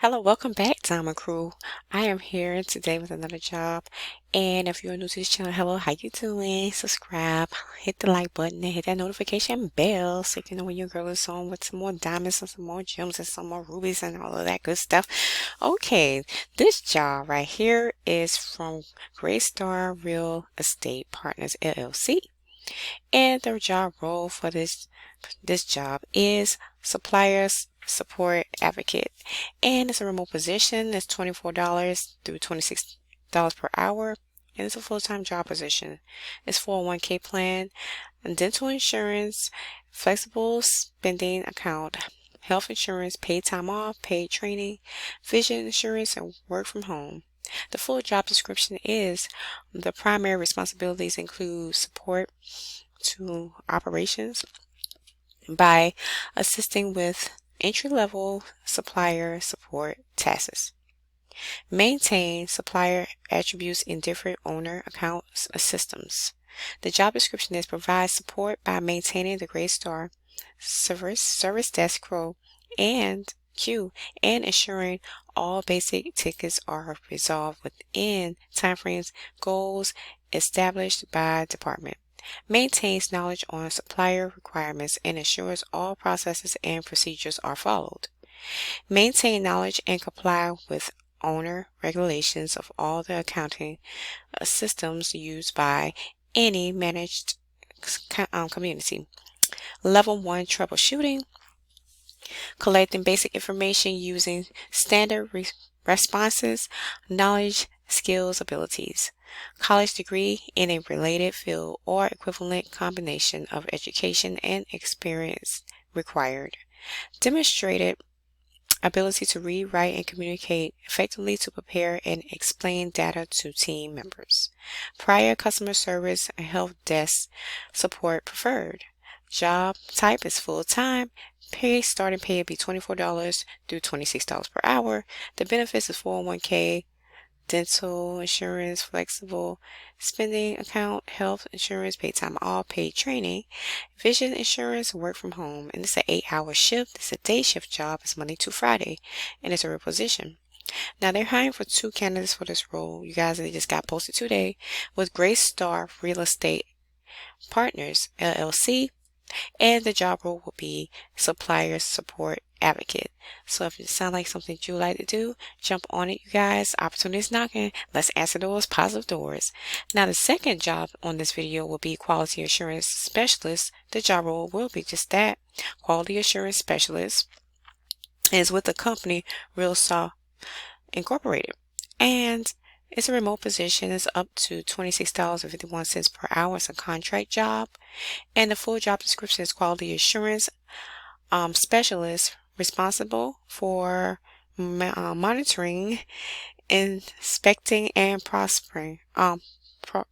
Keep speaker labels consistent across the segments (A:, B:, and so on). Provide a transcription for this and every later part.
A: Hello, welcome back, Diamond Crew. I am here today with another job. And if you're new to this channel, hello, how you doing? Subscribe, hit the like button, and hit that notification bell so you can know when your girl is on with some more diamonds and some more gems and some more rubies and all of that good stuff. Okay, this job right here is from GreyStar Real Estate Partners LLC. And the job role for this job is suppliers support advocate, and it's a remote position. It's $24 through $26 per hour, and it's a full-time job position. It's 401k plan, and dental insurance, flexible spending account, health insurance, paid time off, paid training, vision insurance, and work from home. The full job description is the primary responsibilities include support to operations by assisting with entry-level supplier support tasks. Maintain supplier attributes in different owner accounts systems. The job description is provide support by maintaining the GreyStar service desk row and queue and ensuring all basic tickets are resolved within timeframes goals established by department. Maintains knowledge on supplier requirements and ensures all processes and procedures are followed. Maintain knowledge and comply with owner regulations of all the accounting systems used by any managed community. Level 1 troubleshooting. Collecting basic information using standard responses, knowledge, skills, abilities. College degree in a related field or equivalent combination of education and experience required. Demonstrated ability to read, write, and communicate effectively to prepare and explain data to team members. Prior customer service and help desk support preferred. Job type is full-time. Starting pay would be $24 through $26 per hour. The benefits is 401k, dental insurance, flexible spending account, health insurance, paid time off, paid training, vision insurance, work from home. And it's an 8-hour shift. It's a day shift job. It's Monday to Friday, and it's a real position. Now they're hiring for 2 candidates for this role. You guys, they just got posted today with GreyStar Real Estate Partners LLC. And the job role will be supplier support advocate. So if it sounds like something you like to do, jump on it, you guys. Opportunities knocking. Let's answer those positive doors. Now the second job on this video will be quality assurance specialist. The job role will be just that, quality assurance specialist. Is with the company GreyStar Incorporated, and it's a remote position. It's up to $26.51 per hour. It's a contract job. And the full job description is quality assurance specialist responsible for monitoring, inspecting, and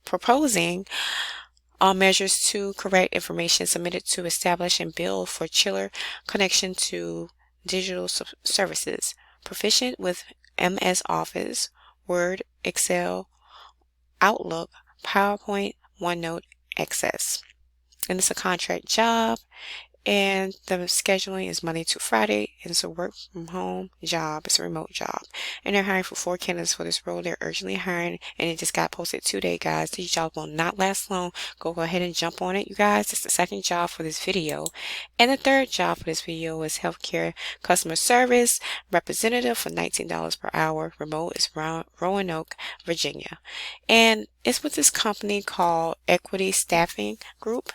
A: proposing measures to correct information submitted to establish and build for chiller connection to digital services. Proficient with MS Office, Word, Excel, Outlook, PowerPoint, OneNote, Access. And it's a contract job, and the scheduling is Monday to Friday. It's a work from home job. It's a remote job, and they're hiring for 4 candidates for this role. They're urgently hiring, and it just got posted today, guys. These jobs will not last long. Go ahead and jump on it, you guys. It's the second job for this video, and the third job for this video is healthcare customer service representative for $19 per hour. Remote is Roanoke, Virginia, and it's with this company called Equity Staffing Group.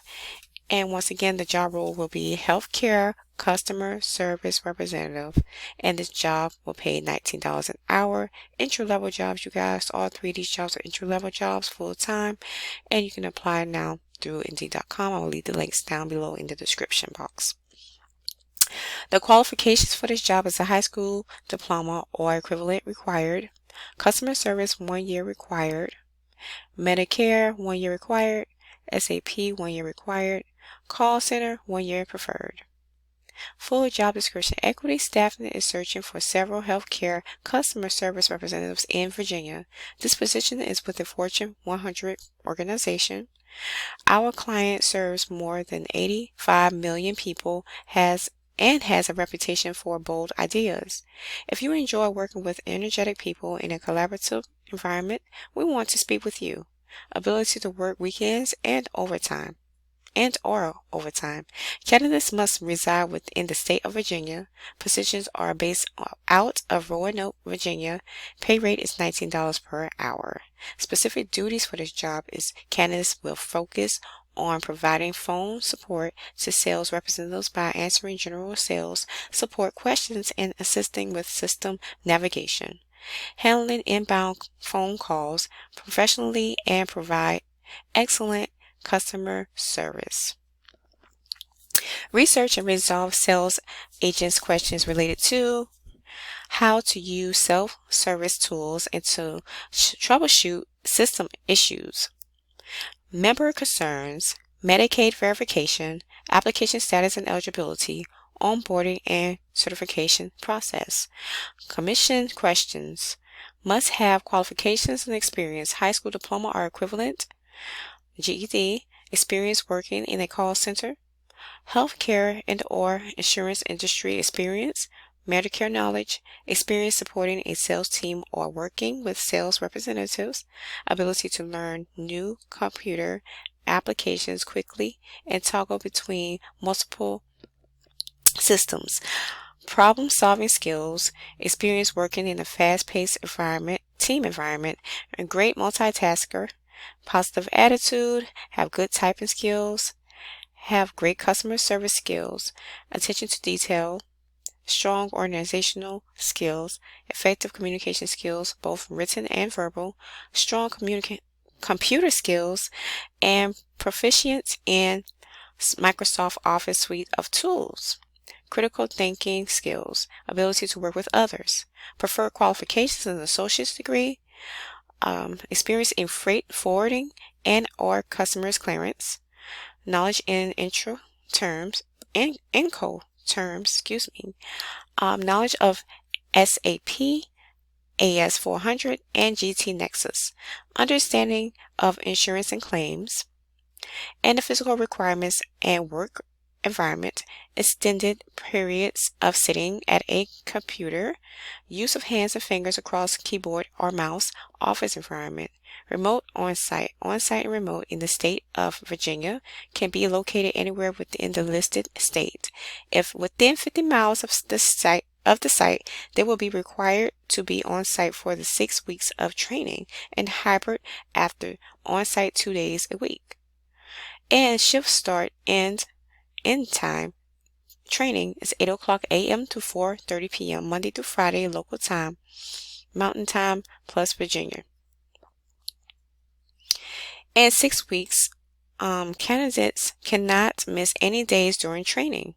A: And once again, the job role will be healthcare customer service representative, and this job will pay $19 an hour. Entry-level jobs, you guys. All 3 of these jobs are entry-level jobs, full-time, and you can apply now through Indeed.com. I will leave the links down below in the description box. The qualifications for this job is a high school diploma or equivalent required. Customer service 1 year required. Medicare 1 year required. SAP 1 year required. Call center 1 year preferred. Full job description. Equity Staffing is searching for several healthcare customer service representatives in Virginia. This position is with a Fortune 100 organization. Our client serves more than 85 million people, has and has a reputation for bold ideas. If you enjoy working with energetic people in a collaborative environment, we want to speak with you. Ability to work weekends and or overtime. Candidates must reside within the state of Virginia. Positions are based out of Roanoke, Virginia. Pay rate is $19 per hour. Specific duties for this job is candidates will focus on providing phone support to sales representatives by answering general sales support questions and assisting with system navigation, handling inbound phone calls professionally, and provide excellent customer service. Research and resolve sales agents' questions related to how to use self-service tools and to troubleshoot system issues, member concerns, Medicaid verification, application status and eligibility, onboarding and certification process. Commission questions: must have qualifications and experience, high school diploma or equivalent, GED, experience working in a call center, healthcare and/or insurance industry experience, Medicare knowledge, experience supporting a sales team or working with sales representatives, ability to learn new computer applications quickly and toggle between multiple systems, problem-solving skills, experience working in a fast-paced team environment, a great multitasker, positive attitude, have good typing skills, have great customer service skills, attention to detail, strong organizational skills, effective communication skills, both written and verbal, strong computer skills, and proficient in Microsoft Office suite of tools. Critical thinking skills, ability to work with others, preferred qualifications an associate's degree, experience in freight forwarding and or customers clearance, knowledge in intro terms and Inco terms, knowledge of SAP, AS400, and GT Nexus, understanding of insurance and claims, and the physical requirements and work environment, extended periods of sitting at a computer, use of hands and fingers across keyboard or mouse, office environment, remote on-site and remote in the state of Virginia can be located anywhere within the listed state. If within 50 miles of the site, they will be required to be on site for the 6 weeks of training, and hybrid after on site 2 days a week. And shift start and end time training is 8 o'clock a.m. to 4:30 p.m. Monday through Friday local time, Mountain Time plus Virginia. And 6 weeks, candidates cannot miss any days during training.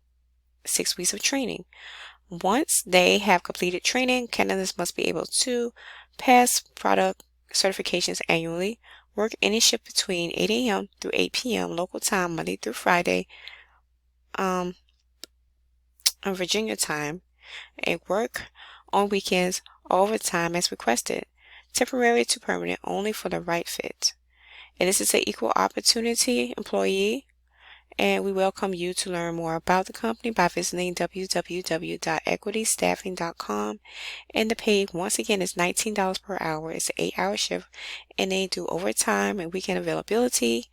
A: 6 weeks of training. Once they have completed training, candidates must be able to pass product certifications annually, work any shift between 8 a.m. through 8 p.m. local time, Monday through Friday, on Virginia time, and work on weekends overtime as requested. Temporary to permanent only for the right fit. And this is an equal opportunity employee, and we welcome you to learn more about the company by visiting www.equitystaffing.com. And the pay, once again, is $19 per hour. It's an 8-hour shift, and they do overtime and weekend availability.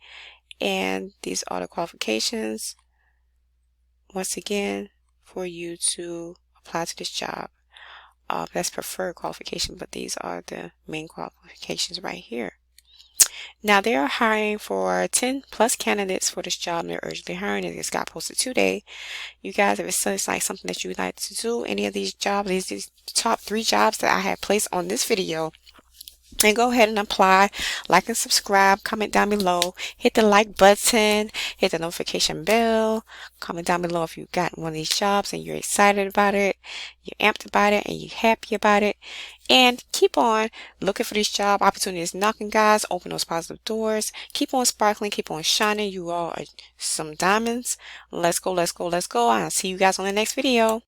A: And these are the qualifications, once again, for you to apply to this job. That's preferred qualification, but these are the main qualifications right here. Now they are hiring for 10 plus candidates for this job, and they're urgently hiring. It just got posted today. You guys, if it's like something that you would like to do, any of these jobs, these top 3 jobs that I have placed on this video, and go ahead and apply, like and subscribe, comment down below, hit the like button, hit the notification bell, comment down below if you got one of these jobs and you're excited about it, you're amped about it, and you're happy about it. And keep on looking for these job opportunities knocking, guys. Open those positive doors. Keep on sparkling, keep on shining. You all are some diamonds. Let's go, let's go, let's go. I'll see you guys on the next video.